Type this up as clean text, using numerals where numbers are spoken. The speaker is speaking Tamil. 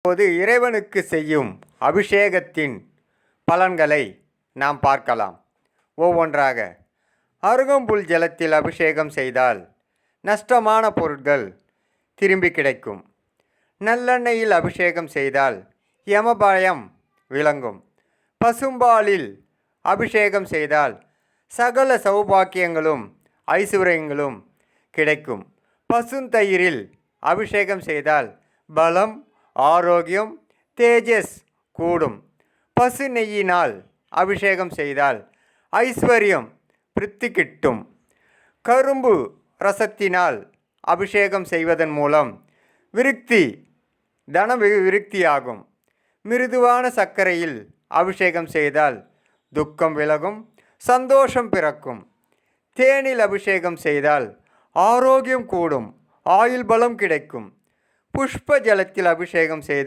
இப்போது இறைவனுக்கு செய்யும் அபிஷேகத்தின் பலன்களை நாம் பார்க்கலாம். ஒவ்வொன்றாக. அருகம்புல் ஜலத்தில் அபிஷேகம் செய்தால் நஷ்டமான பொருட்கள் திரும்பி கிடைக்கும். நல்லெண்ணெயில் அபிஷேகம் செய்தால் யமபயம் விளங்கும். பசும்பாலில் அபிஷேகம் செய்தால் சகல சௌபாக்கியங்களும் ஐஸ்வர்யங்களும் கிடைக்கும். பசுந்தயிரில் அபிஷேகம் செய்தால் பலம், ஆரோக்கியம், தேஜஸ் கூடும். பசு நெய்யினால் அபிஷேகம் செய்தால் ஐஸ்வர்யம் பிரித்து கிட்டும். கரும்பு ரசத்தினால் அபிஷேகம் செய்வதன் மூலம் விருத்தி தன விருத்தியாகும். மிருதுவான சர்க்கரையில் அபிஷேகம் செய்தால் துக்கம் விலகும், சந்தோஷம் பிறக்கும். தேனில் அபிஷேகம் செய்தால் ஆரோக்கியம் கூடும், ஆயுள் பலம் கிடைக்கும். புஷ்ப ஜலத்தில் அபிஷேகம் செய்தால்